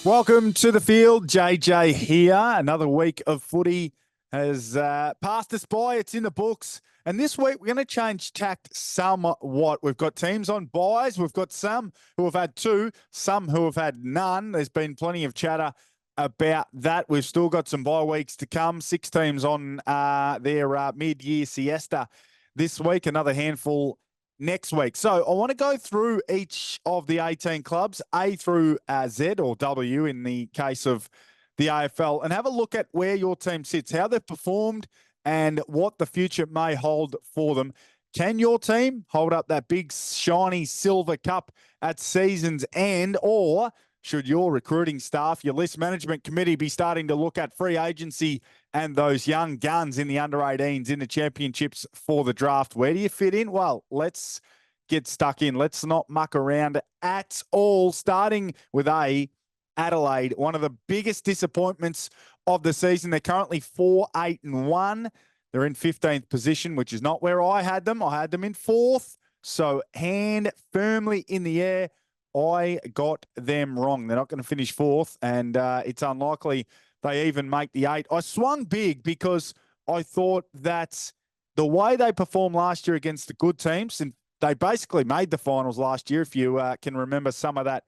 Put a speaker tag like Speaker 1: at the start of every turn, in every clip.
Speaker 1: Welcome to the field. JJ here. Another week of footy has passed us by. It's in the books. And this week, we're going to change tact somewhat. We've got teams on buys. We've got some who have had two, some who have had none. There's been plenty of chatter about that. We've still got some bye weeks to come. 6 teams on their mid-year siesta this week. Another handful next week. So I want to go through each of the 18 clubs, A through Z, or W in the case of the AFL, and have a look at where your team sits, how they've performed, and what the future may hold for them. Can your team hold up that big, shiny silver cup at season's end, or should your recruiting staff, your list management committee be starting to look at free agency and those young guns in the under-18s in the championships for the draft? Where do you fit in? Well, let's get stuck in. Let's not muck around at all. Starting with Adelaide, one of the biggest disappointments of the season. They're currently 4-8-1. They're in 15th position, which is not where I had them. I had them in 4th. So hand firmly in the air. I got them wrong. They're not going to finish 4th, and it's unlikely they even make the 8. I swung big because I thought that the way they performed last year against the good teams, and they basically made the finals last year, if you can remember some of that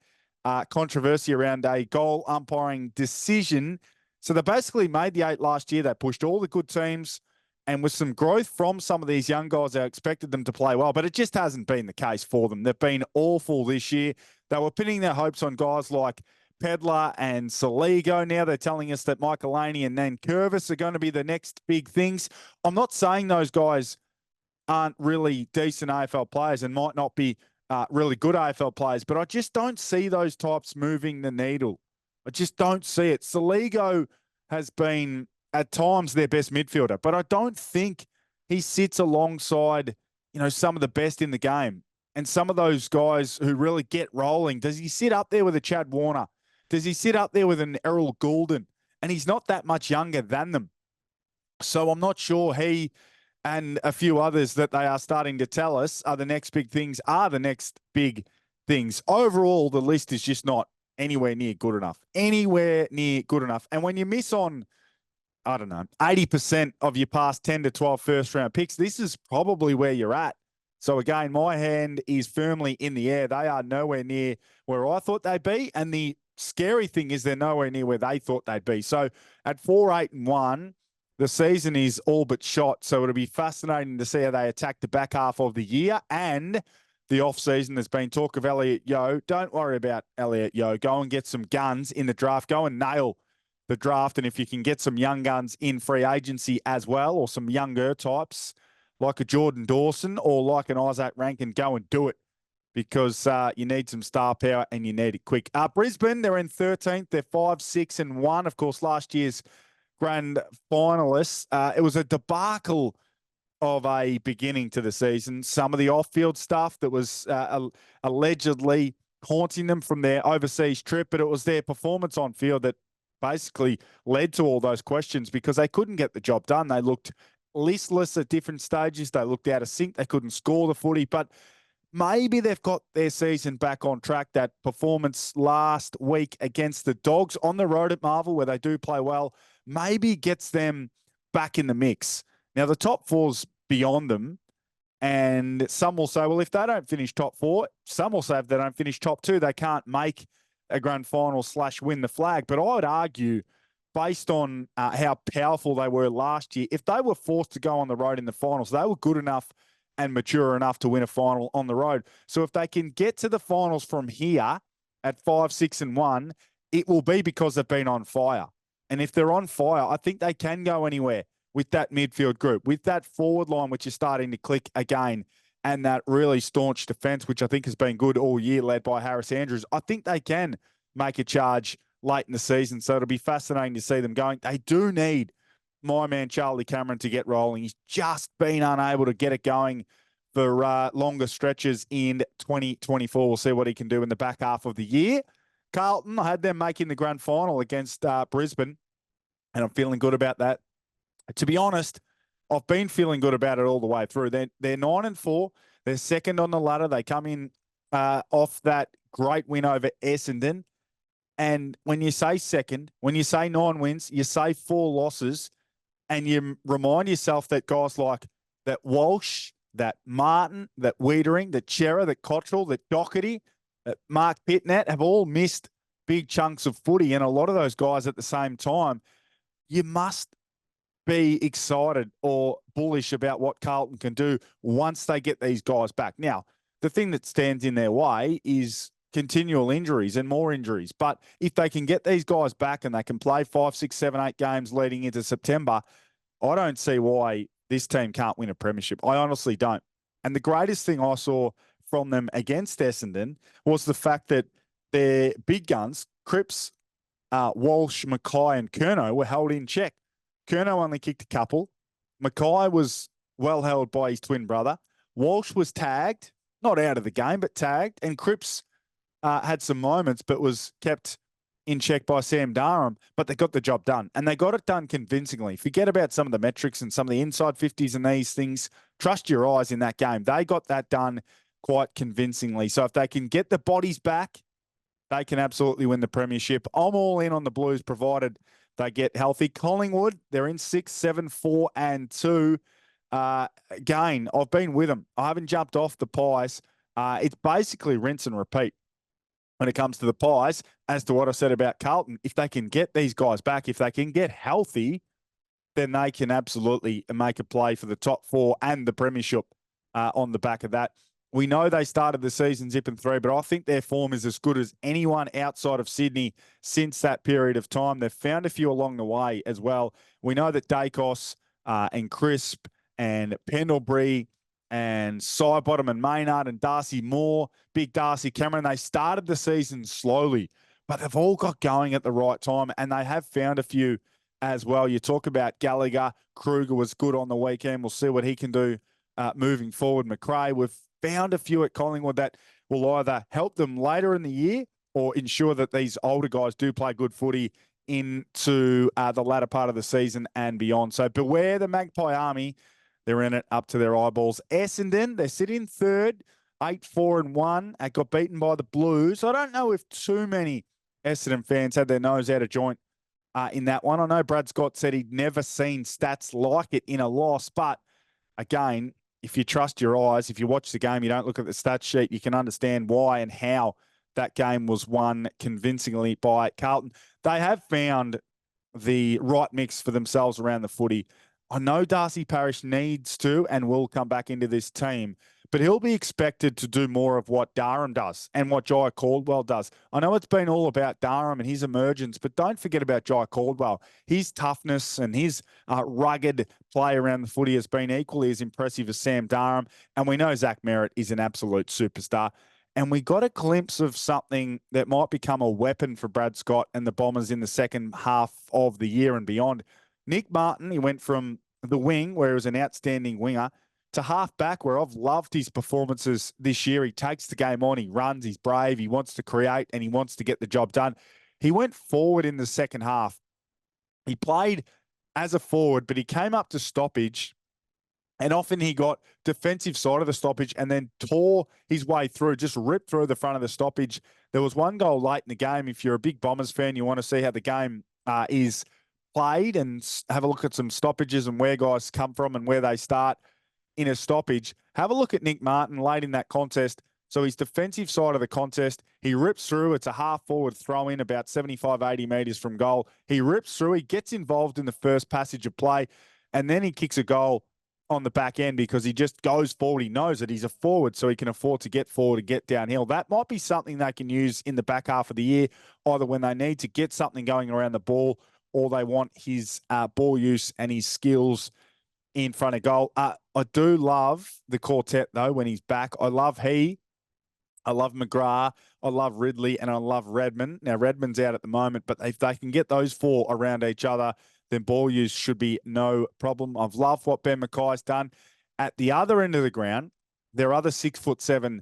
Speaker 1: controversy around a goal umpiring decision. So they basically made the 8 last year. They pushed all the good teams, and with some growth from some of these young guys, I expected them to play well, but it just hasn't been the case for them. They've been awful this year. They were pinning their hopes on guys like Pedler and Saligo. Now they're telling us that Michaelini and Nankervis are going to be the next big things. I'm not saying those guys aren't really decent AFL players and might not be really good AFL players, but I just don't see those types moving the needle. I just don't see it. Saligo has been at times their best midfielder, but I don't think he sits alongside, some of the best in the game. And some of those guys who really get rolling. Does he sit up there with a Chad Warner? Does he sit up there with an Errol Goulden? And he's not that much younger than them. So I'm not sure he and a few others that they are starting to tell us are the next big things. Overall, the list is just not anywhere near good enough. And when you miss on, 80% of your past 10 to 12 first-round picks, this is probably where you're at. So again, my hand is firmly in the air. They are nowhere near where I thought they'd be. And the scary thing is they're nowhere near where they thought they'd be. So at 4-8-1, the season is all but shot. So it'll be fascinating to see how they attack the back half of the year and the off-season. There's been talk of Elliot Yeo. Don't worry about Elliot Yeo. Go and get some guns in the draft. Go and nail the draft. And if you can get some young guns in free agency as well, or some younger types, like a Jordan Dawson or like an Isaac Rankin, go and do it, because you need some star power and you need it quick. Brisbane, they're in 13th. They're 5-6-1. Of course, last year's grand finalists. It was a debacle of a beginning to the season. Some of the off-field stuff that was allegedly haunting them from their overseas trip, but it was their performance on field that basically led to all those questions, because they couldn't get the job done. They looked listless at different stages. They looked out of sync. They couldn't score the footy, but maybe they've got their season back on track. That performance last week against the Dogs on the road at Marvel, where they do play well, maybe gets them back in the mix. Now, the top four's beyond them, and some will say, well, if they don't finish top 4, some will say if they don't finish top 2, they can't make a grand final / win the flag. But I would argue, based on how powerful they were last year, if they were forced to go on the road in the finals, they were good enough and mature enough to win a final on the road. So if they can get to the finals from here at 5-6-1, it will be because they've been on fire. And if they're on fire, I think they can go anywhere with that midfield group, with that forward line, which is starting to click again, and that really staunch defence, which I think has been good all year, led by Harris Andrews. I think they can make a charge late in the season. So it'll be fascinating to see them going. They do need my man Charlie Cameron to get rolling. He's just been unable to get it going for longer stretches in 2024. We'll see what he can do in the back half of the year. Carlton, I had them making the grand final against Brisbane, and I'm feeling good about that. To be honest, I've been feeling good about it all the way through. They're 9-4. They're second on the ladder. They come in off that great win over Essendon. And when you say second, when you say 9 wins, you say 4 losses, and you remind yourself that guys like that Walsh, that Martin, that Wiedering, that Chera, that Cottrell, that Doherty, that Mark Pitnett have all missed big chunks of footy, and a lot of those guys at the same time. You must be excited or bullish about what Carlton can do once they get these guys back. Now, the thing that stands in their way is continual injuries and more injuries. But if they can get these guys back and they can play 5, 6, 7, 8 games leading into September, I don't see why this team can't win a premiership. I honestly don't. And the greatest thing I saw from them against Essendon was the fact that their big guns, Cripps, Walsh, Mackay and Curnow were held in check. Curnow only kicked a couple. Mackay was well held by his twin brother. Walsh was tagged, not out of the game, but tagged. And Cripps had some moments, but was kept in check by Sam Durham. But they got the job done. And they got it done convincingly. Forget about some of the metrics and some of the inside 50s and these things. Trust your eyes in that game. They got that done quite convincingly. So if they can get the bodies back, they can absolutely win the premiership. I'm all in on the Blues, provided they get healthy. Collingwood, they're in 6, 7, 4 and 2. Again, I've been with them. I haven't jumped off the Pies. It's basically rinse and repeat when it comes to the Pies, as to what I said about Carlton. If they can get these guys back, if they can get healthy, then they can absolutely make a play for the top 4 and the premiership on the back of that. We know they started the season zipping through, but I think their form is as good as anyone outside of Sydney since that period of time. They've found a few along the way as well. We know that Dacos and Crisp and Pendlebury and Sidebottom and Maynard and Darcy Moore, Big Darcy Cameron, they started the season slowly, but they've all got going at the right time, and they have found a few as well. You talk about Gallagher. Kruger was good on the weekend. We'll see what he can do moving forward. McRae, we've found a few at Collingwood that will either help them later in the year or ensure that these older guys do play good footy into the latter part of the season and beyond. So beware the Magpie Army. They're in it up to their eyeballs. Essendon, they're sitting third, 8, 4 and 1. Got beaten by the Blues. I don't know if too many Essendon fans had their nose out of joint in that one. I know Brad Scott said he'd never seen stats like it in a loss, but again, if you trust your eyes, if you watch the game, you don't look at the stat sheet, you can understand why and how that game was won convincingly by Carlton. They have found the right mix for themselves around the footy. I know Darcy Parish needs to and will come back into this team, but he'll be expected to do more of what Durham does and what Jai Caldwell does. I know it's been all about Durham and his emergence, but don't forget about Jai Caldwell. His toughness and his rugged play around the footy has been equally as impressive as Sam Durham. And we know Zach Merritt is an absolute superstar. And we got a glimpse of something that might become a weapon for Brad Scott and the Bombers in the second half of the year and beyond. Nick Martin, he went from the wing, where he was an outstanding winger, to half back, where I've loved his performances this year. He takes the game on, he runs, he's brave, he wants to create, and he wants to get the job done. He went forward in the second half. He played as a forward, but he came up to stoppage, and often he got defensive side of the stoppage and then tore his way through, just ripped through the front of the stoppage. There was one goal late in the game. If you're a big Bombers fan, you want to see how the game is played and have a look at some stoppages and where guys come from and where they start in a stoppage. Have a look at Nick Martin late in that contest. So his defensive side of the contest, he rips through. It's a half-forward throw-in about 75, 80 metres from goal. He rips through. He gets involved in the first passage of play, and then he kicks a goal on the back end because he just goes forward. He knows that he's a forward, so he can afford to get forward and get downhill. That might be something they can use in the back half of the year, either when they need to get something going around the ball or they want his ball use and his skills in front of goal. I do love the quartet, though, when he's back. I love McGrath, I love Ridley, and I love Redmond. Now, Redmond's out at the moment, but if they can get those 4 around each other, then ball use should be no problem. I've loved what Ben Mackay's done. At the other end of the ground, their other 6'7"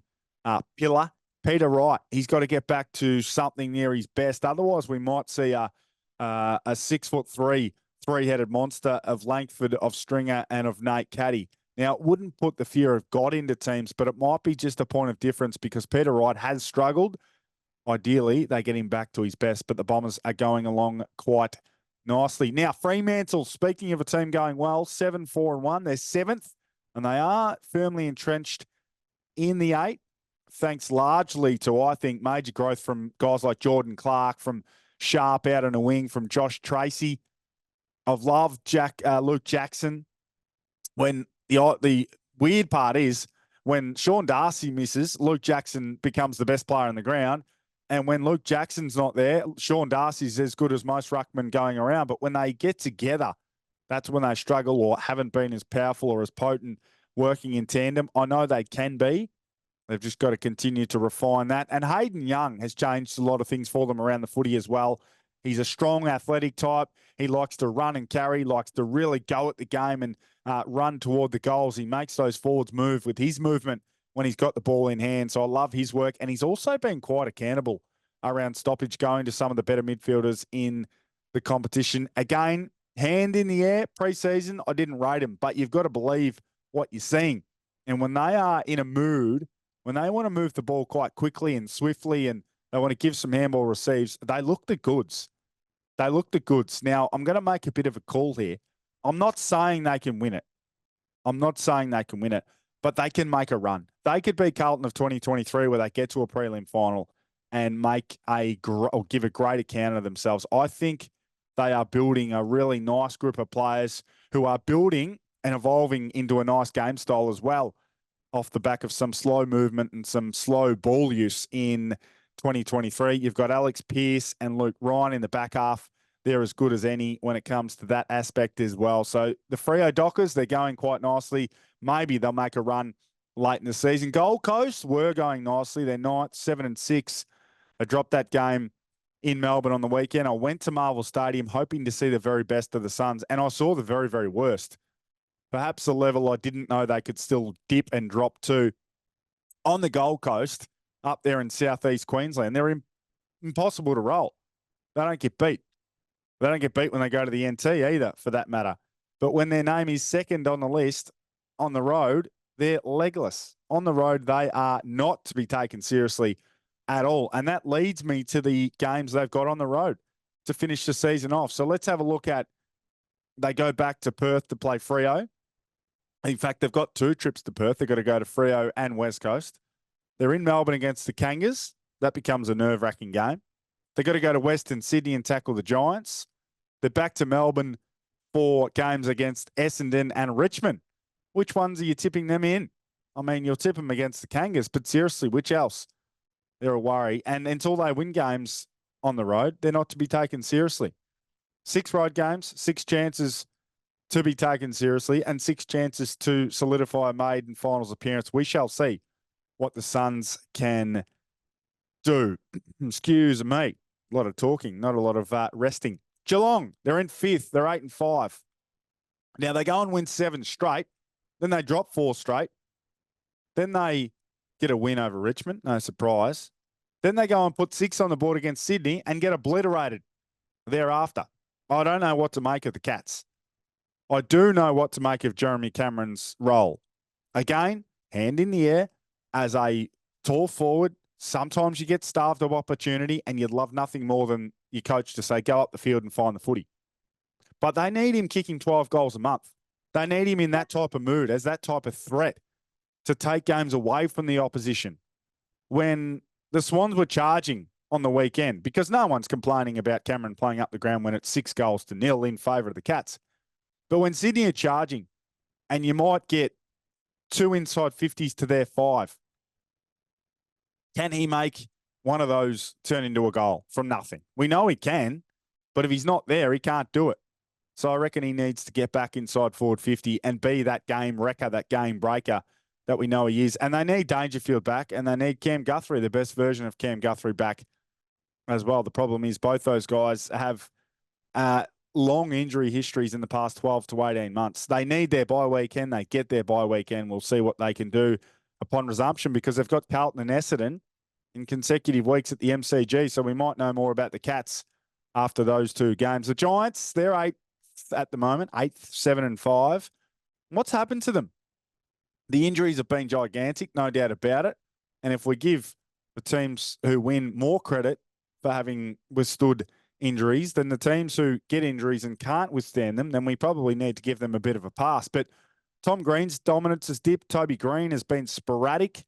Speaker 1: pillar, Peter Wright. He's got to get back to something near his best. Otherwise, we might see a 6'3", 3-headed monster of Langford, of Stringer, and of Nate Caddy. Now, it wouldn't put the fear of God into teams, but it might be just a point of difference because Peter Wright has struggled ideally, they get him back to his best, but the Bombers are going along quite nicely. Now, Fremantle, speaking of a team going well, 7-4-1. They're 7th, and they are firmly entrenched in the 8, thanks largely to, I think, major growth from guys like Jordan Clark, from Sharp out on a wing, from Josh Tracy. I've loved Luke Jackson. When the weird part is, when Sean Darcy misses, Luke Jackson becomes the best player on the ground. And when Luke Jackson's not there, Sean Darcy's as good as most ruckmen going around. But when they get together, that's when they struggle or haven't been as powerful or as potent working in tandem. I know they can be. They've just got to continue to refine that. And Hayden Young has changed a lot of things for them around the footy as well. He's a strong athletic type. He likes to run and carry, likes to really go at the game and run toward the goals. He makes those forwards move with his movement when he's got the ball in hand. So I love his work. And he's also been quite accountable around stoppage, going to some of the better midfielders in the competition. Again, hand in the air, pre-season, I didn't rate him, but you've got to believe what you're seeing. And when they are in a mood, when they want to move the ball quite quickly and swiftly and they want to give some handball receives, they look the goods. They look the goods. Now, I'm going to make a bit of a call here. I'm not saying they can win it. But they can make a run. They could be Carlton of 2023 where they get to a prelim final and give a great account of themselves. I think they are building a really nice group of players who are building and evolving into a nice game style as well, off the back of some slow movement and some slow ball use in 2023. You've got Alex Pearce and Luke Ryan in the back half. They're as good as any when it comes to that aspect as well. So the Freo Dockers, they're going quite nicely. Maybe they'll make a run late in the season. Gold Coast were going nicely. They're 9th, 7-6. I dropped that game in Melbourne on the weekend. I went to Marvel Stadium hoping to see the very best of the Suns, and I saw the very, very worst. Perhaps a level I didn't know they could still dip and drop to on the Gold Coast up there in southeast Queensland. They're impossible to roll. They don't get beat. They don't get beat when they go to the NT either, for that matter. But when their name is second on the list on the road, they're legless. On the road, they are not to be taken seriously at all. And that leads me to the games they've got on the road to finish the season off. So let's have a look at, they go back to Perth to play Freo. In fact, they've got 2 trips to Perth. They've got to go to Freo and West Coast. They're in Melbourne against the Kangas. That becomes a nerve-wracking game. They've got to go to Western Sydney and tackle the Giants. They're back to Melbourne for games against Essendon and Richmond. Which ones are you tipping them in? I mean, you'll tip them against the Kangas, but seriously, which else? They're a worry. And until they win games on the road, they're not to be taken seriously. 6 road games, 6 chances to be taken seriously, and 6 chances to solidify a maiden finals appearance. We shall see what the Suns can do. Excuse me. A lot of talking, not a lot of resting. Geelong, they're in 5th. They're 8-5. Now, they go and win 7 straight. Then they drop 4 straight. Then they get a win over Richmond. No surprise. Then they go and put 6 on the board against Sydney and get obliterated thereafter. I don't know what to make of the Cats. I do know what to make of Jeremy Cameron's role. Again, hand in the air as a tall forward. Sometimes you get starved of opportunity and you'd love nothing more than your coach to say, go up the field and find the footy. But they need him kicking 12 goals a month. They need him in that type of mood, as that type of threat to take games away from the opposition. When the Swans were charging on the weekend, because no one's complaining about Cameron playing up the ground when it's 6-0 in favour of the Cats. But when Sydney are charging and you might get 2 inside 50s to their 5, can he make one of those turn into a goal from nothing? We know he can, but if he's not there, he can't do it. So I reckon he needs to get back inside forward 50 and be that game wrecker, that game breaker that we know he is. And they need Dangerfield back, and they need Cam Guthrie, the best version of Cam Guthrie, back as well. The problem is both those guys have long injury histories in the past 12 to 18 months. They need their bye weekend. They get their bye weekend. We'll see what they can do upon resumption, because they've got Carlton and Essendon in consecutive weeks at the MCG. So we might know more about the Cats after those 2 games. The Giants, they're 8th at the moment, 8th, 7-5. What's happened to them? The injuries have been gigantic, no doubt about it. And if we give the teams who win more credit for having withstood injuries than the teams who get injuries and can't withstand them. Then we probably need to give them a bit of a pass. But Tom Green's dominance has dipped. Toby Green has been sporadic.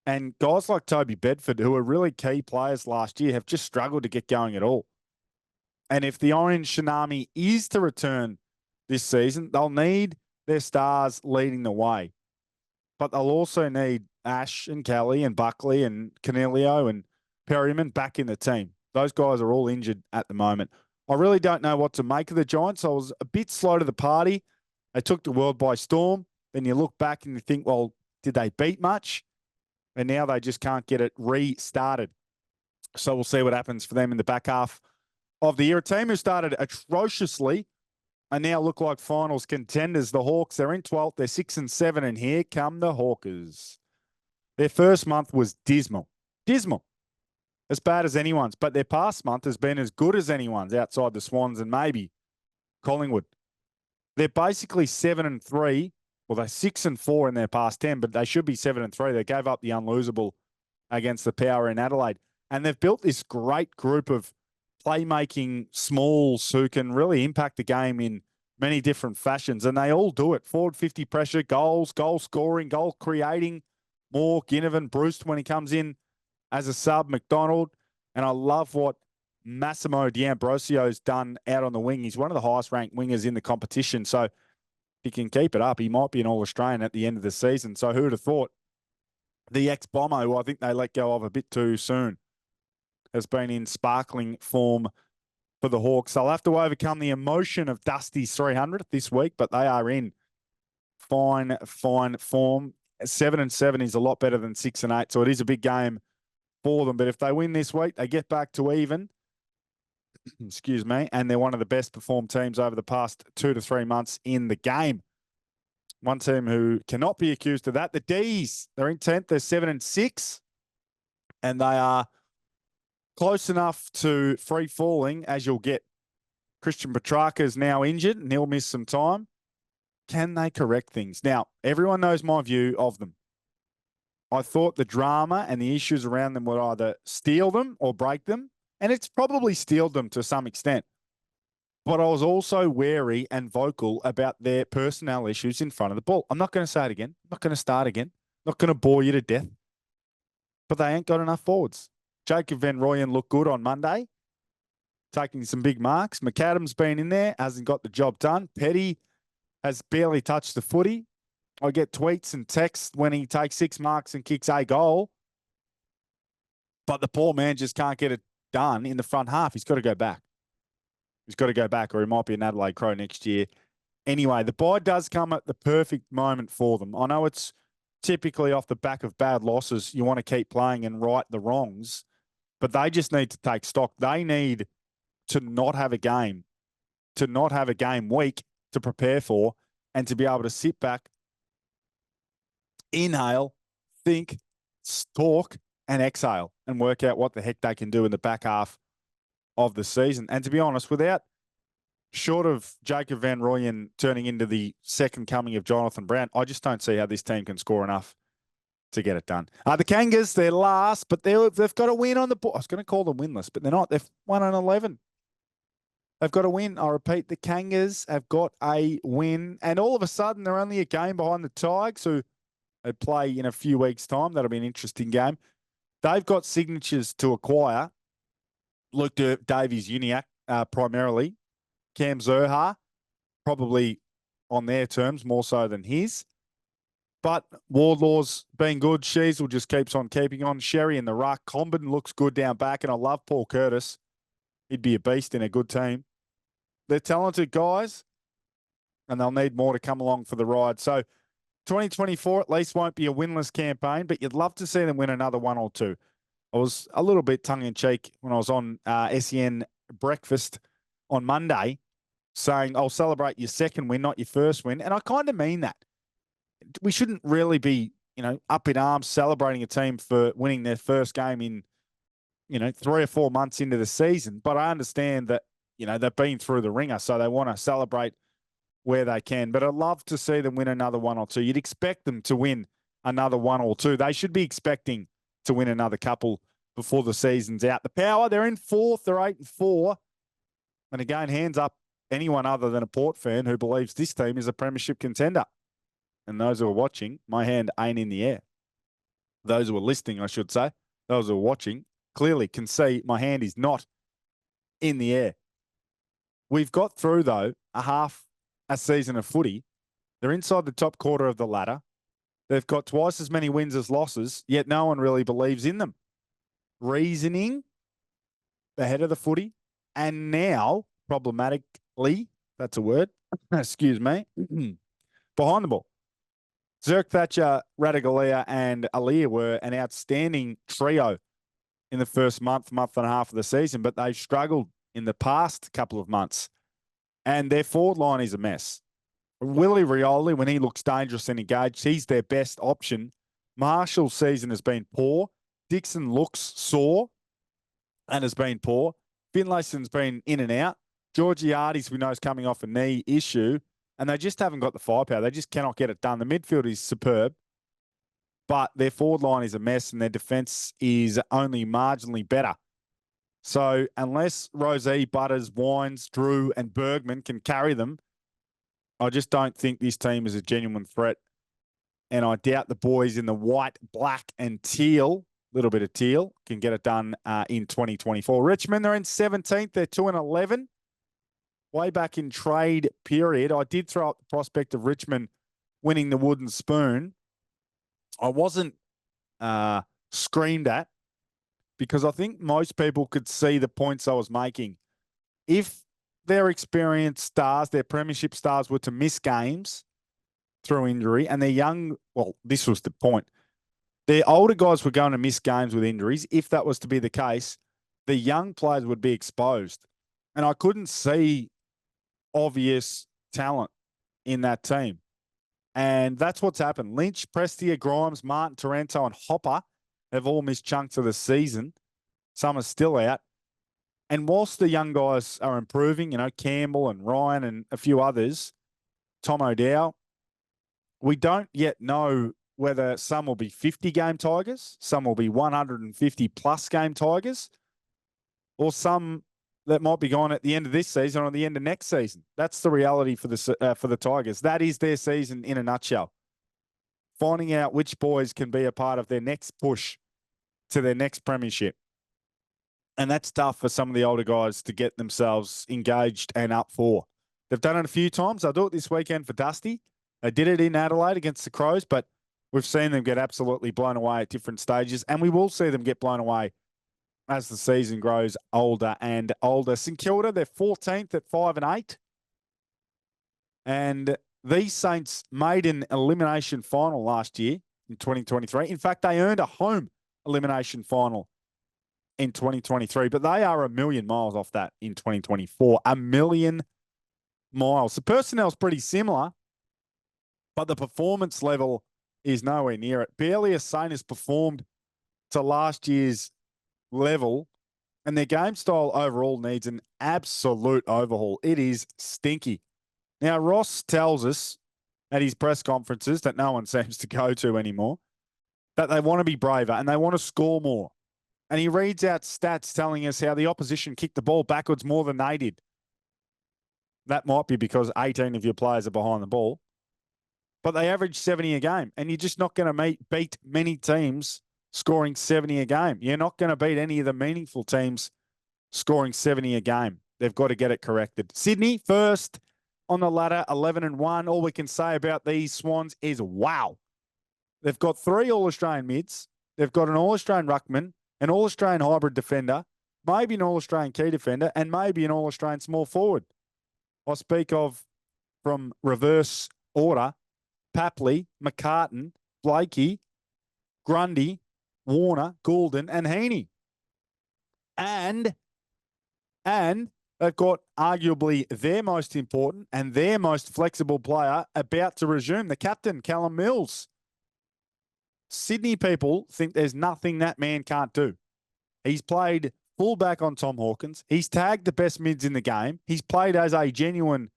Speaker 1: And guys like Toby Bedford, who were really key players last year, have just struggled to get going at all. And if the Orange Tsunami is to return this season, they'll need their stars leading the way. But they'll also need Ash and Kelly and Buckley and Canelio and Perryman back in the team. Those guys are all injured at the moment. I really don't know what to make of the Giants. I was a bit slow to the party. They took the world by storm. Then you look back and you think, well, did they beat much? And now they just can't get it restarted. So we'll see what happens for them in the back half of the year. A team who started atrociously and now look like finals contenders. The Hawks, they're in 12th. They're 6-7, and here come the Hawkers. Their first month was dismal. Dismal. As bad as anyone's. But their past month has been as good as anyone's outside the Swans and maybe Collingwood. They're basically 7-3. Well, they're 6-4 in their past 10, but they should be 7-3. They gave up the unlosable against the Power in Adelaide. And they've built this great group of playmaking smalls who can really impact the game in many different fashions. And they all do it. Forward 50 pressure, goals, goal scoring, goal creating. Moore, Ginnivan, Bruce when he comes in as a sub, McDonald. And I love what Massimo D'Ambrosio's done out on the wing. He's one of the highest ranked wingers in the competition. So if he can keep it up, he might be an All-Australian at the end of the season. So who would have thought the ex-Bomber, who I think they let go of a bit too soon, has been in sparkling form for the Hawks. They'll have to overcome the emotion of Dusty's 300 this week, but they are in fine form. 7-7 is a lot better than 6-8, so it is a big game for them. But if they win this week, they get back to even, excuse me, and they're one of the best performed teams over the past 2 to 3 months in the game. One team who cannot be accused of that, the D's. They're in 10th. They're 7-6, and they are close enough to free falling as you'll get. Christian Petrarca is now injured and he'll miss some time. Can they correct things? Now, everyone knows my view of them. I thought the drama and the issues around them would either steal them or break them, and it's probably steeled them to some extent. But I was also wary and vocal about their personnel issues in front of the ball. I'm not going to say it again. I'm not going to start again. I'm not going to bore you to death. But they ain't got enough forwards. Jacob Van Rooyen looked good on Monday, taking some big marks. McAdam's been in there, hasn't got the job done. Petty has barely touched the footy. I get tweets and texts when he takes 6 marks and kicks a goal. But the poor man just can't get it done in the front half. He's got to go back. He's got to go back, or he might be an Adelaide Crow next year. Anyway, the bye does come at the perfect moment for them. I know it's typically off the back of bad losses. You want to keep playing and right the wrongs. But they just need to take stock. They need to not have a game week to prepare for, and to be able to sit back, inhale, think, talk, and exhale and work out what the heck they can do in the back half of the season. And to be honest, short of Jacob Van Rooyen turning into the second coming of Jonathan Brown, I just don't see how this team can score enough to get it done. The Kangas, they're last, but they've got a win on the board. I was going to call them winless, but they're not. They've 1-11. They've got a win. I repeat, the Kangas have got a win, and all of a sudden they're only a game behind the Tigers, who they play in a few weeks' time. That'll be an interesting game. They've got signatures to acquire. Luke Davies Uniacke primarily. Cam Zerha, probably on their terms, more so than his. But Wardlaw's been good. Sheasel just keeps on keeping on. Sherry in the ruck. Comben looks good down back, and I love Paul Curtis. He'd be a beast in a good team. They're talented guys, and they'll need more to come along for the ride. So 2024 at least won't be a winless campaign, but you'd love to see them win another 1 or 2. I was a little bit tongue-in-cheek when I was on SEN Breakfast on Monday saying, I'll celebrate your second win, not your first win. And I kind of mean that. We shouldn't really be, up in arms celebrating a team for winning their first game in, 3 or 4 months into the season. But I understand that, they've been through the ringer, so they want to celebrate where they can. But I'd love to see them win another 1 or 2. You'd expect them to win another 1 or 2. They should be expecting to win another couple before the season's out. The Power, they're in fourth. They're 8-4. And again, hands up anyone other than a Port fan who believes this team is a premiership contender. And those who are watching, my hand ain't in the air. Those who are listening, I should say, those who are watching, clearly can see my hand is not in the air. We've got through, though, a season of footy. They're inside the top quarter of the ladder. They've got twice as many wins as losses, yet no one really believes in them. Reasoning ahead of the footy, and now, problematically, that's a word, excuse me, behind the ball. Zerk, Thatcher, Radagalia, and Alia were an outstanding trio in the first month and a half of the season, but they've struggled in the past couple of months, and their forward line is a mess. Willie Rioli, when he looks dangerous and engaged, he's their best option. Marshall's season has been poor. Dixon looks sore and has been poor. Finlayson's been in and out. Georgiades, we know, is coming off a knee issue, and they just haven't got the firepower. They just cannot get it done. The midfield is superb, but their forward line is a mess, and their defence is only marginally better. So unless Rosé, Butters, Wines, Drew, and Bergman can carry them, I just don't think this team is a genuine threat. And I doubt the boys in the white, black, and teal, little bit of teal, can get it done in 2024. Richmond, they're in 17th. They're 2-11. Way back in trade period, I did throw up the prospect of Richmond winning the wooden spoon. I wasn't screamed at because I think most people could see the points I was making. If their experienced stars, their premiership stars, were to miss games through injury, and their young, well, this was the point. Their older guys were going to miss games with injuries. If that was to be the case, the young players would be exposed. And I couldn't see obvious talent in that team. And that's what's happened. Lynch, Prestia, Grimes, Martin, Taranto, and Hopper have all missed chunks of the season. Some are still out. And whilst the young guys are improving, you know, Campbell and Ryan and a few others, Tom O'Dowd, we don't yet know whether some will be 50-game Tigers, some will be 150-plus game Tigers, or some that might be gone at the end of this season or the end of next season. That's the reality for the Tigers. That is their season in a nutshell. Finding out which boys can be a part of their next push to their next premiership. And that's tough for some of the older guys to get themselves engaged and up for. They've done it a few times. They'll do it this weekend for Dusty. They did it in Adelaide against the Crows, but we've seen them get absolutely blown away at different stages, and we will see them get blown away as the season grows older and older. St Kilda, they're 14th at 5-8. And these Saints made an elimination final last year in 2023. In fact, they earned a home elimination final in 2023, but they are a million miles off that in 2024. A million miles. The personnel's pretty similar, but the performance level is nowhere near it. Barely a Saint has performed to last year's level, and their game style overall needs an absolute overhaul. It is stinky. Now, Ross tells us at his press conferences that no one seems to go to anymore, that they want to be braver and they want to score more. And he reads out stats telling us how the opposition kicked the ball backwards more than they did. That might be because 18 of your players are behind the ball. But they average 70 a game. And you're just not going to beat many teams scoring 70 a game. You're not going to beat any of the meaningful teams scoring 70 a game. They've got to get it corrected. Sydney, first on the ladder, 11-1. All we can say about these Swans is wow. They've got 3 All-Australian mids. They've got an All-Australian ruckman, an All-Australian hybrid defender, maybe an All-Australian key defender, and maybe an All-Australian small forward. I speak of, from reverse order, Papley, McCartan, Blakey, Grundy, Warner, Goulden, and Heaney. And they've got arguably their most important and their most flexible player about to resume, the captain, Callum Mills. Sydney people think there's nothing that man can't do. He's played fullback on Tom Hawkins. He's tagged the best mids in the game. He's played as a genuine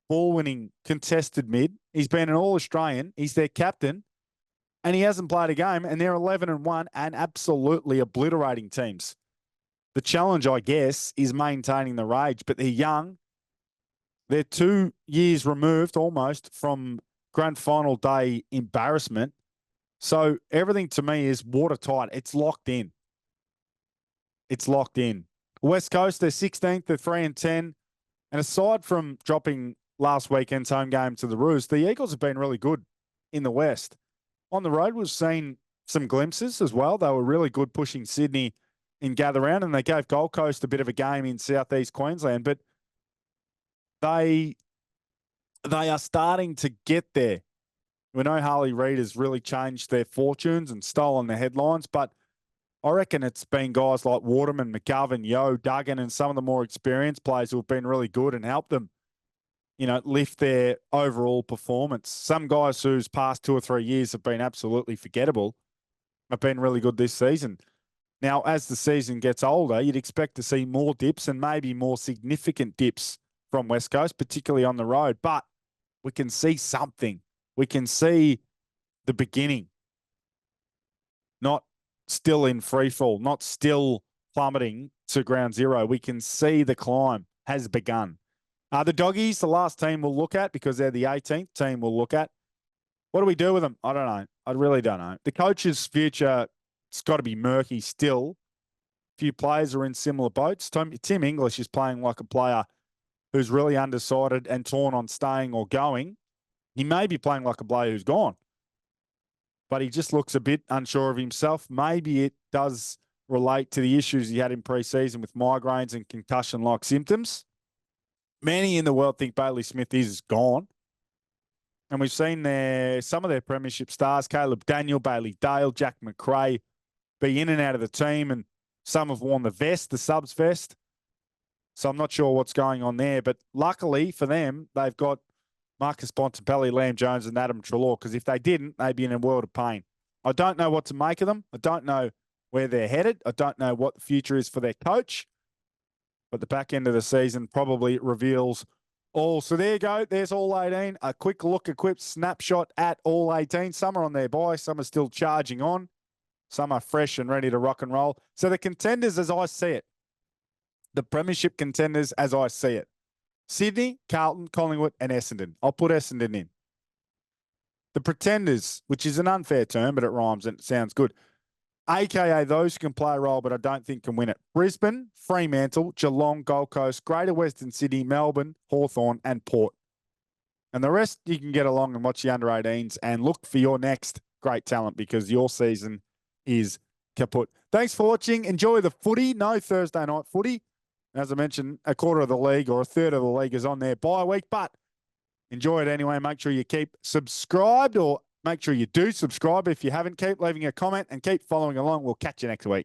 Speaker 1: ball-winning contested mid. He's been an All-Australian. He's their captain. and he hasn't played a game, and they're 11-1 and absolutely obliterating teams. The challenge, I guess, is maintaining the rage, but they're young. They're 2 years removed almost from grand final day embarrassment. So everything to me is watertight. It's locked in. It's locked in. West Coast, they're 16th, they're 3-10. And aside from dropping last weekend's home game to the Roos, the Eagles have been really good in the West. On the road, we've seen some glimpses as well. They were really good pushing Sydney in gather round, and they gave Gold Coast a bit of a game in southeast Queensland. But they are starting to get there. We know Harley Reid has really changed their fortunes and stolen the headlines, but I reckon it's been guys like Waterman, McGovern, Yo, Duggan, and some of the more experienced players who have been really good and helped them, lift their overall performance. Some guys whose past 2 or 3 years have been absolutely forgettable have been really good this season. Now, as the season gets older, you'd expect to see more dips and maybe more significant dips from West Coast, particularly on the road. But we can see something. We can see the beginning. Not still in free fall, not still plummeting to ground zero. We can see the climb has begun. The Doggies, the last team we'll look at because they're the 18th team we'll look at. What do we do with them? I don't know. I really don't know. The coach's future, it's got to be murky still. A few players are in similar boats. Tim English is playing like a player who's really undecided and torn on staying or going. He may be playing like a player who's gone, but he just looks a bit unsure of himself. Maybe it does relate to the issues he had in pre-season with migraines and concussion-like symptoms. Many in the world think Bailey Smith is gone. And we've seen some of their premiership stars, Caleb Daniel, Bailey Dale, Jack McRae, be in and out of the team, and some have worn the vest, the subs vest. So I'm not sure what's going on there. But luckily for them, they've got Marcus Bontempelli, Liam Jones, and Adam Treloar, because if they didn't, they'd be in a world of pain. I don't know what to make of them. I don't know where they're headed. I don't know what the future is for their coach. But the back end of the season probably reveals all. So there you go. There's all 18. A quick look, a quick snapshot at all 18. Some are on their bye. Some are still charging on. Some are fresh and ready to rock and roll. So the contenders as I see it, the premiership contenders as I see it, Sydney, Carlton, Collingwood, and Essendon. I'll put Essendon in. The pretenders, which is an unfair term, but it rhymes and it sounds good. AKA those who can play a role, but I don't think can win it. Brisbane, Fremantle, Geelong, Gold Coast, Greater Western Sydney, Melbourne, Hawthorn, and Port. And the rest, you can get along and watch the under-18s and look for your next great talent because your season is kaput. Thanks for watching. Enjoy the footy. No Thursday night footy. As I mentioned, a quarter of the league or a third of the league is on their bye week, but enjoy it anyway. Make sure you keep subscribed, or make sure you do subscribe if you haven't. Keep leaving a comment and keep following along. We'll catch you next week.